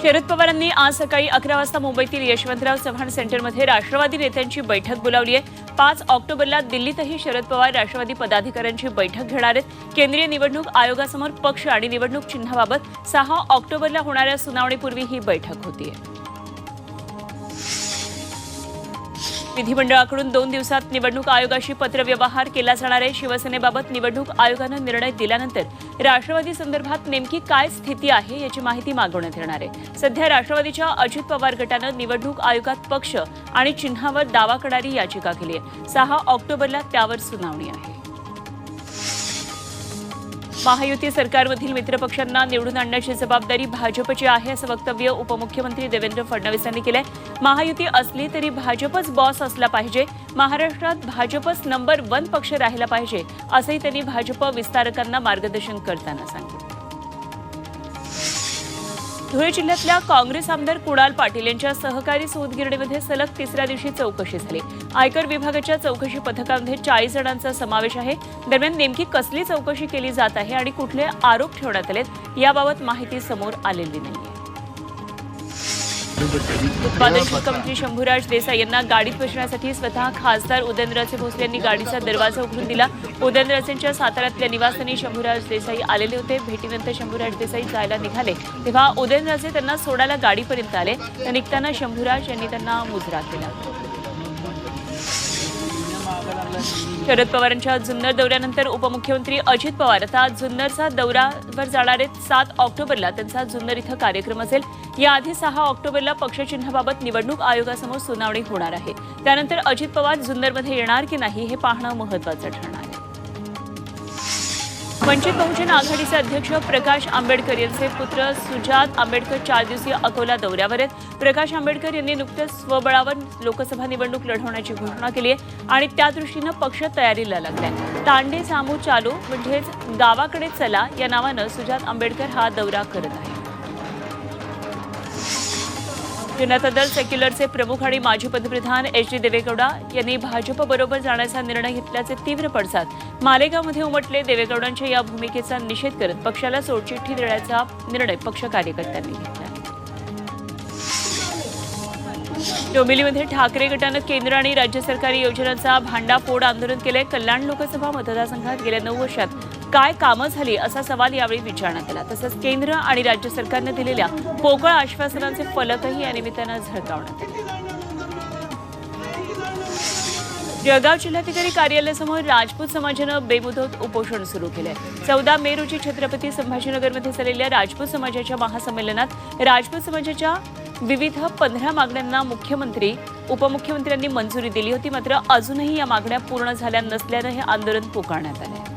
शरद पवारांनी आज सकाळी 11 वाजता मुंबईतील यशवंतराव चव्हाण सेंटरमध्ये राष्ट्रवादी नेत्यांची बैठक बोलावली आहे। 5 ऑक्टोबरला दिल्लीतही शरद पवार राष्ट्रवादी पदाधिकाऱ्यांची बैठक घेणार आहेत। केंद्रीय निवडणूक आयोगासमोर पक्ष आणि निवडणूक चिन्हाबाबत 6 ऑक्टोबरला होणाऱ्या सुनावणीपूर्वी ही बैठक होतीये। विधिमंडळाकडून 2 दिवसात निवडणूक आयोगाशी पत्रव्यवहार केला जाणार आहे। शिवसेनेबाबत निवडणूक आयोगानं निर्णय दिल्यानंतर राष्ट्रवादी संदर्भात नेमकी काय स्थिती आहे याची माहिती मागवण्यात येणार आहे। सध्या राष्ट्रवादीच्या अजित पवार गटानं निवडणूक आयोगात पक्ष आणि चिन्हावर दावा करणारी याचिका केली आहे। 6 ऑक्टोबरला त्यावर सुनावणी आहे। महायुती सरकारमधील मित्रपक्षांना निवडून आणण्याची जबाबदारी भाजपची आहे असं वक्तव्य उपमुख्यमंत्री देवेंद्र फडणवीस यांनी केलंय। महायुती असली तरी भाजपच बॉस असला पाहिजे, महाराष्ट्रात भाजपच नंबर 1 पक्ष राहिला पाहिजे असंही त्यांनी भाजप विस्तारकांना मार्गदर्शन करताना सांगितलं। धुळे जिल्ह्यातल्या काँग्रेस आमदार कुणाल पाटील यांच्या सहकारी सूतगिरणीमध्ये सलग 3ऱ्या दिवशी चौकशी झाली। आयकर विभागाच्या चौकशी पथकामध्ये 40 जणांचा समावेश आहे। दरम्यान नेमकी कसली चौकशी केली जात आहे आणि कुठले आरोप ठेवण्यात आलेत याबाबत माहिती समोर आलेली नाहीये। उत्पादन शुल्क मंत्री शंभूराज देसाई यांना गाडीत बसण्यासाठी स्वतः खासदार उदयनराजे भोसले यांनी गाडीचा दरवाजा उघडून दिला। उदयनराजेंच्या साताऱ्यातल्या निवासस्थानी शंभूराज देसाई आलेले होते। भेटीनंतर शंभूराज देसाई जायला निघाले तेव्हा उदयनराजे त्यांना सोडायला गाडीपर्यंत आले। तर निघताना शंभूराज यांनी त्यांना मुजरा केला। शरद पवारांच्या जुन्नर दौऱ्यानंतर उपमुख्यमंत्री अजित पवार आता जुन्नरचा दौऱ्यावर जाणार आहेत। 7 ऑक्टोबरला त्यांचा जुन्नर इथं कार्यक्रम असेल। याआधी 6 ऑक्टोबरला पक्षचिन्हाबाबत निवडणूक आयोगासमोर सुनावणी होणार आहे। त्यानंतर अजित पवार जुन्नरमध्ये येणार की नाही हे पाहणं महत्त्वाचं ठरणार आहे। वंचित बहुजन आघाडीचे अध्यक्ष प्रकाश आंबेडकर यांचे पुत्र सुजात आंबेडकर 4 दिवसीय अकोला दौऱ्यावर आहेत। प्रकाश आंबेडकर यांनी नुकतेच स्वबळावर लोकसभा निवडणूक लढवण्याची घोषणा केली आहे आणि त्या दृष्टीनं पक्ष तयारीला लागलाय। तांडे सामू चालू म्हणजेच गावाकडे चला या नावानं सुजात आंबेडकर हा दौरा करत आहे। जनता दल सेक्युलरचे प्रमुख आणि माजी पंतप्रधान एच डी देवेगौडा यांनी भाजपबरोबर जाण्याचा निर्णय घेतल्याचे तीव्र पडसाद मालेगावमध्ये उमटले। देवेगौडांच्या या भूमिकेचा निषेध करत पक्षाला सोडचिठ्ठी देण्याचा निर्णय पक्ष कार्यकर्त्यांनी घेतला। डोंबिवलीमध्ये ठाकरे गटानं केंद्र आणि राज्य सरकारी योजनांचा भांडाफोड आंदोलन केलंय। कल्याण लोकसभा मतदारसंघात गेल्या 9 वर्षात काय कामं झाली असा सवाल यावेळी विचारण्यात आला। तसंच केंद्र आणि राज्य सरकारनं दिलेल्या पोकळ आश्वासनांचे फलकही या निमित्तानं झळकावण्यात आले। जळगाव जिल्हाधिकारी कार्यालयासमोर राजपूत समाजानं बेमुदत उपोषण सुरू केलंय। 14 मे रोजी छत्रपती संभाजीनगरमध्ये झालेल्या राजपूत समाजाच्या महासंमेलनात राजपूत समाजाच्या विविध 15 मागण्यांना मुख्यमंत्री उपमुख्यमंत्र्यांनी मंजुरी दिली होती। मात्र अजूनही या मागण्या पूर्ण झाल्या नसल्यानं हे आंदोलन पुकारण्यात आले।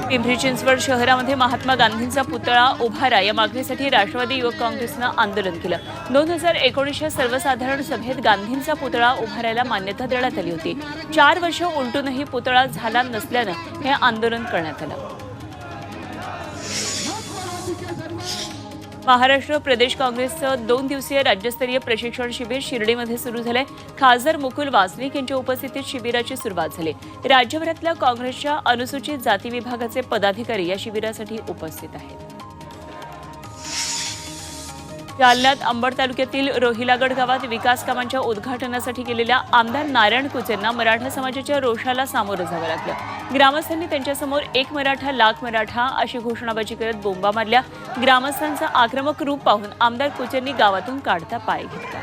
पिंपरी चिंचवड शहरामध्ये महात्मा गांधींचा पुतळा उभारा या मागणीसाठी राष्ट्रवादी युवक काँग्रेसनं आंदोलन केलं। 2019च्या सर्वसाधारण सभेत गांधींचा पुतळा उभारायला मान्यता देण्यात आली होती। 4 वर्ष उलटूनही पुतळा झाला नसल्यानं हे आंदोलन करण्यात आलं। महाराष्ट्र प्रदेश काँग्रेसचं 2 दिवसीय राज्यस्तरीय प्रशिक्षण शिबिर शिर्डीमध्ये सुरू झालंय। खासदार मुकुल वासनिक यांच्या उपस्थितीत शिबिराची सुरुवात झाली। राज्यभरातल्या काँग्रेसच्या अनुसूचित जाती विभागाचे पदाधिकारी या शिबिरासाठी उपस्थित आहेत। जालन्यात अंबड तालुक्यातील रोहिलागड गावात विकास कामांच्या उद्घाटनासाठी गेलेल्या आमदार नारायण कुचेंना मराठा समाजाच्या रोषाला सामोरं जावं लागलं। ग्रामस्थांनी त्यांच्यासमोर 1 मराठा लाख मराठा अशी घोषणाबाजी करत बोंबा मारल्या। ग्रामस्थांचं आक्रमक रूप पाहून आमदार कुचेंनी गावातून काढता पाय घेतला।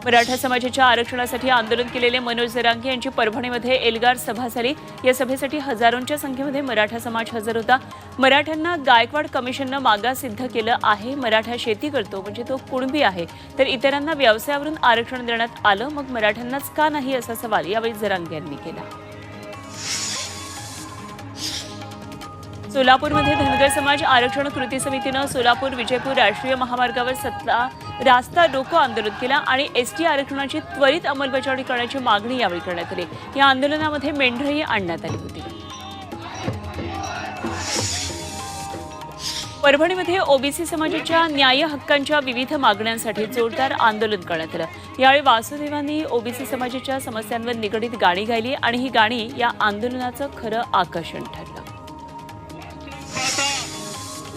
मराठा समाजाच्या आरक्षणासाठी आंदोलन केलेले मनोज जरांगे यांची परभणीमध्ये एल्गार सभा झाली। या सभेसाठी हजारोंच्या संख्येमध्ये मराठा समाज हजर होता। मराठ्यांना गायकवाड कमिशननं मागास सिद्ध केलं आहे। मराठा शेती करतो म्हणजे तो कुणबी आहे, तर इतरांना व्यवसायावरून आरक्षण देण्यात आलं, मग मराठ्यांनाच का नाही असा सवाल यावेळी जरांगे यांनी केला। सोलापूरमध्ये धनगर समाज आरक्षण कृती समितीनं सोलापूर विजयपूर राष्ट्रीय महामार्गावर रास्ता रोको आंदोलन केलं आणि एसटी आरक्षणाची त्वरित अंमलबजावणी करण्याची मागणी यावेळी करण्यात आली। या आंदोलनामध्ये मेंढरही आणण्यात आली होती। परभणीमध्ये ओबीसी समाजाच्या न्याय हक्कांच्या विविध मागण्यांसाठी जोरदार आंदोलन करण्यात आलं। यावेळी वासुदेवांनी ओबीसी समाजाच्या समस्यांवर निगडीत गाणी गायली आणि ही गाणी या आंदोलनाचं खरं आकर्षण ठरलं।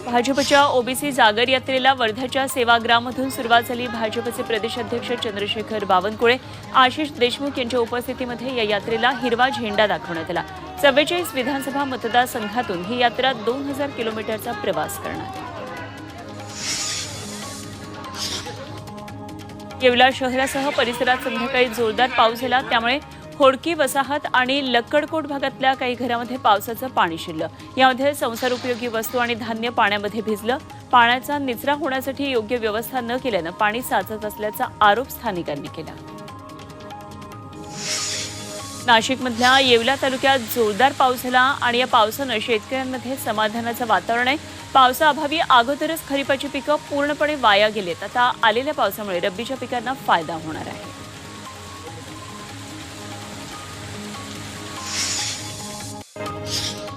भाजपच्या ओबीसी जागर यात्रेला वर्धाच्या सेवाग्राममधून सुरुवात झाली। भाजपचे प्रदेशाध्यक्ष चंद्रशेखर बावनकुळे, आशिष देशमुख यांच्या उपस्थितीमध्ये या यात्रेला हिरवा झेंडा दाखवण्यात आला। 44 विधानसभा मतदारसंघातून ही यात्रा 2000 किलोमीटरचा प्रवास करणार आहे। येवला शहरासह परिसरात संध्याकाळी जोरदार पाऊस झाला, त्यामुळे होडकी वसाहत आणि लक्कडकोट भागातल्या काही घरांमध्ये पावसाचं पाणी शिरलं। यामध्ये संसार उपयोगी वस्तू आणि धान्य पाण्यामध्ये भिजलं। पाण्याचा निचरा होण्यासाठी योग्य व्यवस्था न केल्यानं पाणी साचत असल्याचा आरोप स्थानिकांनी केला। नाशिकमधल्या येवला तालुक्यात जोरदार पाऊस झाला आणि या पावसानं शेतकऱ्यांमध्ये समाधानाचं वातावरण आहे। पावसाअभावी अगोदरच खरीपाची पिकं पूर्णपणे वाया गेलेत। आता आलेल्या पावसामुळे रब्बीच्या पिकांना फायदा होणार आहे।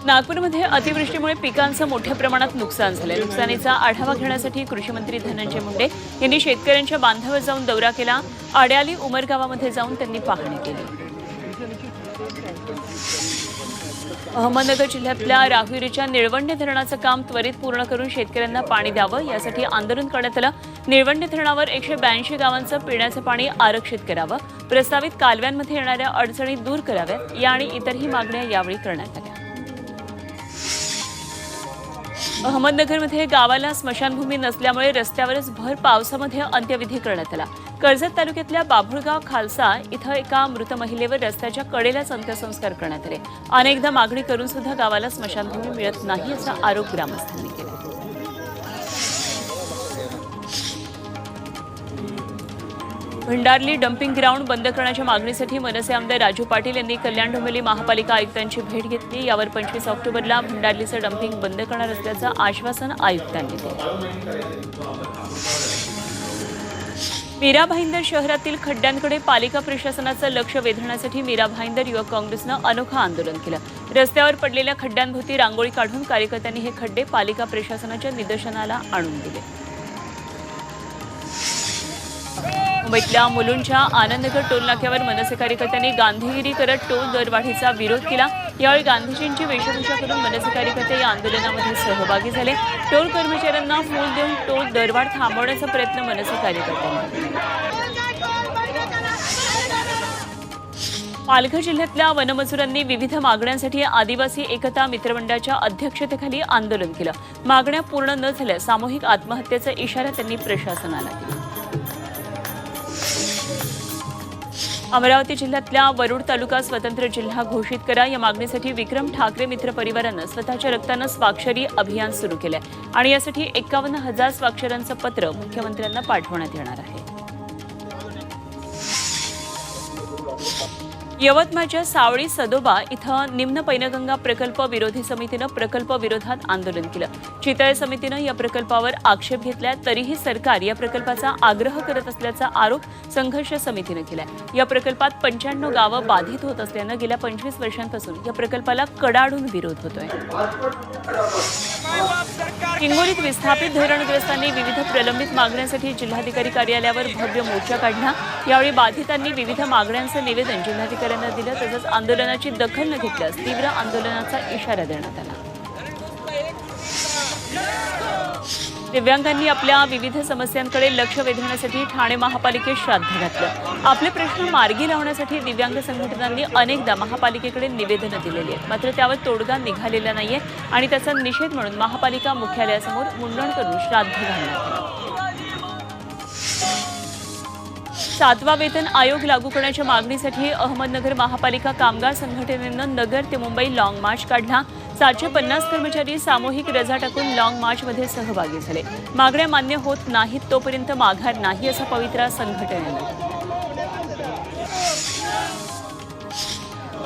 नागपूरमध्ये अतिवृष्टीमुळे पिकांचं मोठ्या प्रमाणात नुकसान झालंय। नुकसानीचा आढावा घेण्यासाठी कृषी मंत्री धनंजय मुंडे यांनी शेतकऱ्यांच्या बांधावर जाऊन दौरा केला। अड्याली उमरगावामध्ये जाऊन त्यांनी पाहणी केली। अहमदनगर जिल्ह्यातल्या राहुरीच्या निळवंडे धरणाचं काम त्वरित पूर्ण करून शेतकऱ्यांना पाणी द्यावं, यासाठी आंदोलन करण्यात आलं। निळवंडे धरणावर 182 गावांचं पिण्याचं पाणी आरक्षित करावं, प्रस्तावित कालव्यांमध्ये येणाऱ्या अडचणी दूर कराव्यात, या आणि इतरही मागण्या यावेळी करण्यात आल्या। अहमदनगरमध्ये गावाला स्मशानभूमी नसल्यामुळे रस्त्यावरच भर पावसामध्ये अंत्यविधी करण्यात आला। कर्जत तालुक्यातल्या बाभुळगाव खालसा इथं एका मृत महिलेवर रस्त्याच्या कडेलाच अंत्यसंस्कार करण्यात आले। अनेकदा मागणी करून सुद्धा गावाला स्मशानभूमी मिळत नाही असा आरोप ग्रामस्थांनी केला। भंडारली डम्पिंग ग्राउंड बंद करण्याच्या मागणीसाठी मनसे आमदार राजू पाटील यांनी कल्याण डोंबिवली महापालिका आयुक्तांची भेट घेतली। यावर 25 ऑक्टोबरला भंडारलीचं डम्पिंग बंद करणार असल्याचं आश्वासन आयुक्तांनी दिलं। मीरा भाईंदर शहरातील खड्ड्यांकडे पालिका प्रशासनाचं लक्ष वेधण्यासाठी मीरा भाईंदर युवक काँग्रेसनं अनोखं आंदोलन केलं। रस्त्यावर पडलेल्या खड्ड्यांभोवती रांगोळी काढून कार्यकर्त्यांनी हे खड्डे पालिका प्रशासनाच्या निदर्शनाला आणून दिले। मुंबईतल्या मुलुंडच्या आनंदनगर टोलनाक्यावर मनसे कार्यकर्त्यांनी गांधीगिरी करत टोल दरवाढीचा विरोध केला। यावेळी गांधीजींची वेशभूषा करून मनसे कार्यकर्ते या आंदोलनामध्ये सहभागी झाले। टोल कर्मचाऱ्यांना फूल देऊन टोल दरवाढ थांबवण्याचा प्रयत्न मनसे कार्यकर्त्यांनी केला। पालघर जिल्ह्यातल्या वनमजुरांनी विविध मागण्यांसाठी आदिवासी एकता मित्रमंडळाच्या अध्यक्षतेखाली आंदोलन केलं। मागण्या पूर्ण न झाल्यास सामूहिक आत्महत्येचा इशारा त्यांनी प्रशासनाला दिला। अमरावती जिल्ह्यातल्या वरुड तालुका स्वतंत्र जिल्हा घोषित करा, या मागणीसाठी विक्रम ठाकरे मित्र परिवारानं स्वतःच्या रक्तानं स्वाक्षरी अभियान सुरू केलंय आणि यासाठी 51,000 स्वाक्षऱ्यांचं पत्र मुख्यमंत्र्यांना पाठवण्यात येणार आहे। यवतमाळच्या सावळी सदोबा इथं निम्न पैनगंगा प्रकल्प विरोधी समितीनं प्रकल्प विरोधात आंदोलन केलं। चितळे समितीनं या प्रकल्पावर आक्षेप घेतला, तरीही सरकार या प्रकल्पाचा आग्रह करत असल्याचा आरोप संघर्ष समितीनं केलाय। या प्रकल्पात 95 गावं बाधित होत असल्यानं गेल्या 25 वर्षांपासून या प्रकल्पाला कडाडून विरोध होतोय। हिंगोलीत विस्थापित धरणग्रस्तांनी विविध प्रलंबित मागण्यांसाठी जिल्हाधिकारी कार्यालयावर भव्य मोर्चा काढला। यावेळी बाधितांनी विविध मागण्यांचं निवेदन जिल्हाधिकाऱ्यांना दिलं, तसंच आंदोलनाची दखल न घेतल्यास तीव्र आंदोलनाचा इशारा देण्यात आला। दिव्यांगांनी आपल्या विविध समस्यांकडे लक्ष वेधण्यासाठी ठाणे महापालिकेत श्राद्ध घातलं। आपले प्रश्न मार्गी लावण्यासाठी दिव्यांग संघटनांनी अनेकदा महापालिकेकडे निवेदनं दिलेली आहेत, मात्र त्यावर तोडगा निघालेला नाहीये आणि त्याचा निषेध म्हणून महापालिका मुख्यालयासमोर मुंडण करून श्राद्ध घालण्यात आलं। 7वा वेतन आयोग लागू करण्याच्या मागणीसाठी अहमदनगर महापालिका कामगार संघटनेनं नगर ते मुंबई लाँग मार्च काढला। 750 कर्मचारी सामूहिक रजा टाकून लाँग मार्चमध्ये सहभागी झाले। मागण्या मान्य होत नाहीत तोपर्यंत माघार नाही असा पवित्रा संघटनेनं।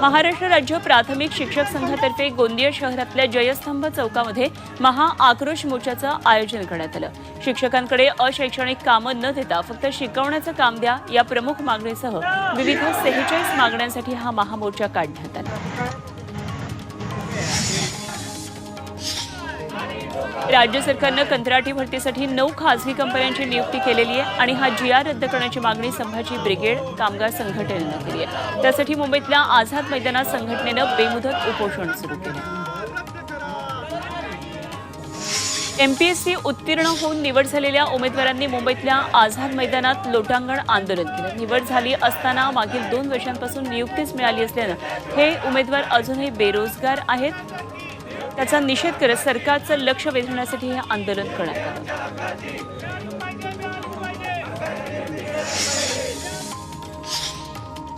महाराष्ट्र राज्य प्राथमिक शिक्षक संघातर्फे गोंदिया शहरातल्या जयस्तंभ चौकामध्ये महा आक्रोश मोर्चाचं आयोजन करण्यात आलं। शिक्षकांकडे अशैक्षणिक कामं न देता फक्त शिकवण्याचं काम द्या, या प्रमुख मागणीसह विविध 46 मागण्यांसाठी हा महामोर्चा काढण्यात आला। राज्य सरकारनं कंत्राटी भरतीसाठी 9 खासगी कंपन्यांची नियुक्ती केलेली आहे आणि हा GR रद्द करण्याची मागणी संभाजी ब्रिगेड कामगार संघटनेनं केली आहे. त्यासाठी मुंबईतल्या आझाद मैदानात संघटनेनं बेमुदत उपोषण सुरू केलं. MPSC उत्तीर्ण होऊन निवड झालेल्या उमेदवारांनी मुंबईतल्या आझाद मैदानात लोटांगण आंदोलन केलं. निवड झाली असताना मागील 2 वर्षांपासून नियुक्तीच मिळाली असल्यानं हे उमेदवार अजूनही बेरोजगार आहेत. त्याचा निषेध करत सरकारचं लक्ष वेधण्यासाठी हे आंदोलन करण्यात आलं.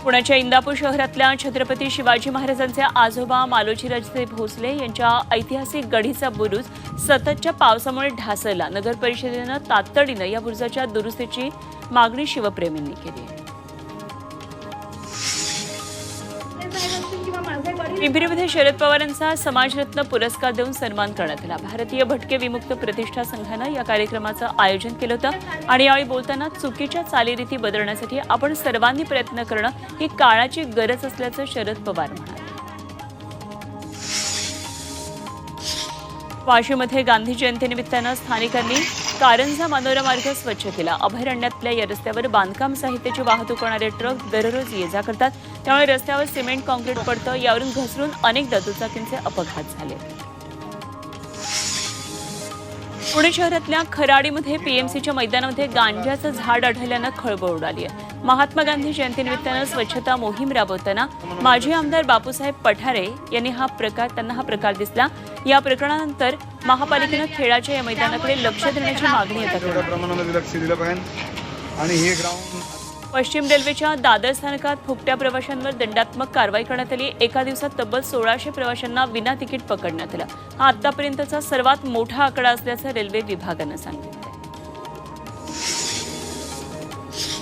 पुण्याच्या इंदापूर शहरातल्या छत्रपती शिवाजी महाराजांचे आजोबा मालोजीराजे भोसले यांच्या ऐतिहासिक गढीचा बुरुज सततच्या पावसामुळे ढासळला. नगर परिषदेनं तातडीनं या बुरुजाच्या दुरुस्तीची मागणी शिवप्रेमींनी केली आहे. पिंपरीमध्ये शरद पवारांचा समाजरत्न पुरस्कार देऊन सन्मान करण्यात आला. भारतीय भटके विमुक्त प्रतिष्ठा संघानं या कार्यक्रमाचं आयोजन केलं होतं आणि यावेळी बोलताना चुकीच्या चालीरीती बदलण्यासाठी आपण सर्वांनी प्रयत्न करणं ही काळाची गरज असल्याचं शरद पवार म्हणाले. वाशीमध्ये गांधी जयंतीनिमित्तानं स्थानिकांनी कारंजा मानोरा मार्ग स्वच्छ केला. अभयारण्यातल्या या रस्त्यावर बांधकाम साहित्याची वाहतूक करणारे ट्रक दररोज ये-जा करतात. त्यामुळे रस्त्यावर सिमेंट कॉन्क्रीट पडतं. यावरून घसरून अनेकदा दुचाकींचे अपघात झाले. पुणे शहरातल्या खराडीमध्ये PMCच्या मैदानामध्ये गांजाचं झाड आढळल्यानं खळबळ उडाली आहे. महात्मा गांधी जयंतीनिमित्तानं स्वच्छता मोहीम राबवताना माजी आमदार बापूसाहेब पठारे यांनी हा प्रकार दिसला. या प्रकरणानंतर महापालिकेनं खेळाच्या या मैदानाकडे लक्ष देण्याची मागणी पश्चिम रेल्वेच्या दादर स्थानकात फुकट्या प्रवाशांवर दंडात्मक कारवाई करण्यात आली. एका दिवसात तब्बल 1600 प्रवाशांना विना तिकीट पकडण्यात आलं. हा आतापर्यंतचा सर्वात मोठा आकडा असल्याचं रेल्वे विभागानं सांगितलं.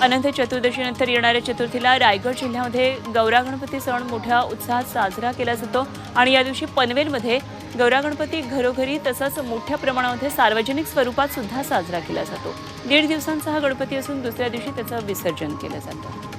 अनंत चतुर्दशीनंतर येणाऱ्या चतुर्थीला रायगड जिल्ह्यामध्ये गौरा गणपती सण मोठ्या उत्साहात साजरा केला जातो आणि या दिवशी पनवेलमध्ये गौरा गणपती घरोघरी तसंच मोठ्या प्रमाणामध्ये सार्वजनिक स्वरूपात सुद्धा साजरा केला जातो. 1.5 दिवसांचा हा गणपती असून दुसऱ्या दिवशी त्याचं विसर्जन केलं जातं.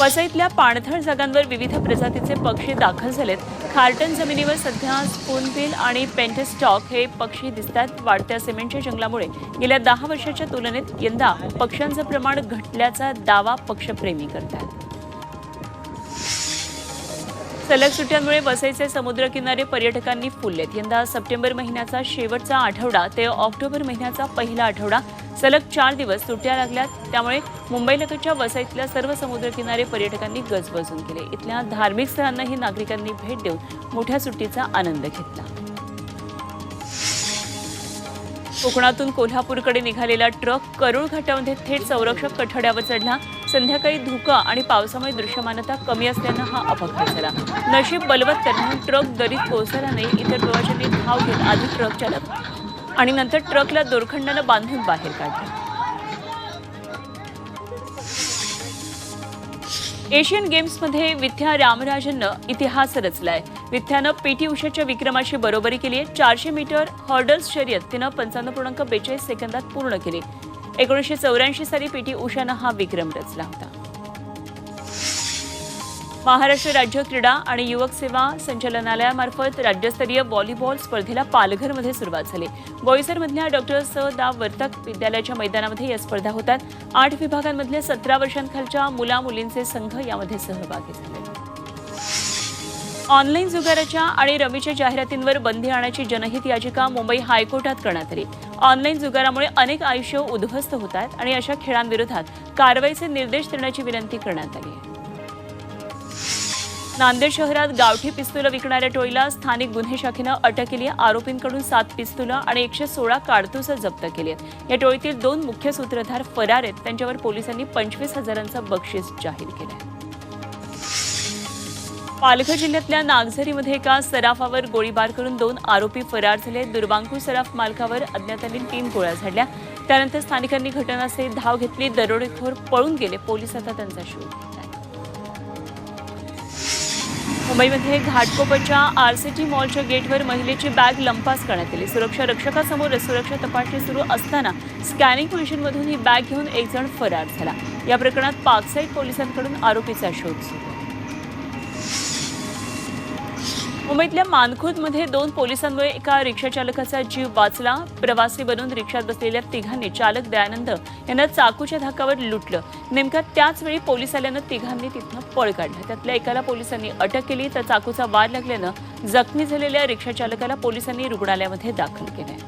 वसईतल्या पाणथळ जागांवर विविध प्रजातीचे पक्षी दाखल झालेत. खारटन जमिनीवर सध्या स्पूनबिल आणि पेंटस्टॉक हे पक्षी दिसतात. वाढत्या सिमेंटच्या जंगलामुळे गेल्या 10 वर्षाच्या तुलनेत यंदा पक्ष्यांचं प्रमाण घटल्याचा दावा पक्षप्रेमी करतात. सलग सुट्ट्यांमुळे वसईचे समुद्रकिनारे पर्यटकांनी फुललेत. यंदा सप्टेंबर महिन्याचा शेवटचा आठवडा ते ऑक्टोबर महिन्याचा पहिला आठवडा सलग 4 दिवस सुट्ट्या लागल्यात. त्यामुळे मुंबईलगतच्या वसईतल्या सर्व समुद्रकिनारे पर्यटकांनी गजबजून केले. इथल्या धार्मिक स्थळांनाही नागरिकांनी भेट देऊन मोठ्या सुट्टीचा आनंद घेतला. कोकणातून कोल्हापूरकडे निघालेला ट्रक करूळ घाटामध्ये थेट संरक्षक कठड्यावर चढला. संध्याकाळी धुकं आणि पावसामुळे दृश्यमानता कमी असल्यानं हा अपघात झाला. नशीब बलवत्तर म्हणून ट्रक दरीत कोसळला नाही. इतर प्रवाशांनी धाव घेत आधी ट्रक चालक आणि नंतर ट्रकला दोरखंडानं बांधून बाहेर काढलं. एशियन गेम्समध्ये विद्या रामराजननं इतिहास रचलाय. विद्यानं PT उषाच्या विक्रमाशी बरोबरी केली आहे. 400 मीटर हॉर्डल्स शर्यत तिनं 55.42 सेकंदात पूर्ण केली. 1984 साली PT उषानं हा विक्रम रचला होता. महाराष्ट्र राज्य क्रीडा आणि युवक सेवा संचालनालयामार्फत राज्यस्तरीय व्हॉलीबॉल स्पर्धेला पालघरमध्ये सुरुवात झाली. बोईसरमधल्या डॉ. स.दा. वर्तक विद्यालयाच्या मैदानामध्ये या स्पर्धा होतात. 8 विभागांमधल्या 17 वर्षांखालच्या मुला-मुलींचे संघ यामध्ये सहभागी झाले. ऑनलाईन जुगाराच्या आणि रमीच्या जाहिरातींवर बंदी आणण्याची जनहित याचिका मुंबई हायकोर्टात करण्यात आली. ऑनलाईन जुगारामुळे अनेक आयुष्य उद्ध्वस्त होत आहेत आणि अशा खेळांविरोधात कारवाईचे निर्देश देण्याची विनंती करण्यात आली आहे. नांदेड शहरात गावठी पिस्तुलं विकणाऱ्या टोळीला स्थानिक गुन्हे शाखेनं अटक केली आहे. आरोपींकडून 7 पिस्तुलं आणि 116 कारतुसं जप्त केली आहेत. या टोळीतील 2 मुख्य सूत्रधार फरार आहेत. त्यांच्यावर पोलिसांनी 25,000चं बक्षीस जाहीर केलं आहे. पालघर जिल्ह्यातल्या नागझरीमध्ये एका सराफावर गोळीबार करून 2 आरोपी फरार झाले. दुर्वांकूर सराफ मालकावर अज्ञातांनी 3 गोळ्या झाडल्या. त्यानंतर स्थानिकांनी घटनास्थळी धाव घेतली. दरोडेखोर पळून गेले. पोलीस आता त्यांचा शोध घेत आहेत. मुंबईमध्ये घाटकोपरच्या RCT मॉलच्या गेटवर महिलेची बॅग लंपास करण्यात आली. सुरक्षा रक्षकासमोर सुरक्षा तपासणी सुरू असताना स्कॅनिंग मशीनमधून ही बॅग घेऊन एक जण फरार झाला. या प्रकरणात पार्कसाईड पोलिसांकडून आरोपीचा शोध सुरू आहे. मुंबईतल्या मानखुर्दमध्ये 2 पोलिसांमुळे एका रिक्षाचालकाचा जीव वाचला. प्रवासी बनून रिक्षात बसलेल्या तिघांनी चालक दयानंद यांना चाकूच्या धाकावर लुटलं. नेमका त्याच वेळी पोलीस आल्यानं तिघांनी तिथनं पळ काढला. त्यातल्या एकाला पोलिसांनी अटक केली तर चाकूचा वार लागल्यानं जखमी झालेल्या रिक्षाचालकाला पोलिसांनी रुग्णालयामध्ये दाखल केलंय.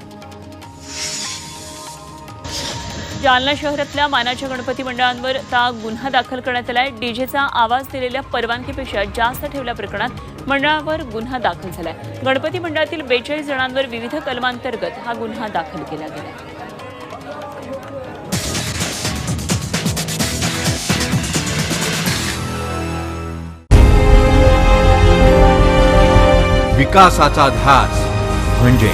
जालना शहरातल्या मानाच्या गणपती मंडळांवर आता गुन्हा दाखल करण्यात आलाय. डीजेचा आवाज दिलेल्या परवानगीपेक्षा जास्त ठेवल्या प्रकरणात मंडळावर गुन्हा दाखल झालाय. गणपती मंडळातील 42 जणांवर विविध कलमांतर्गत हा गुन्हा दाखल केला गेला. विकासाचा ध्यास म्हणजे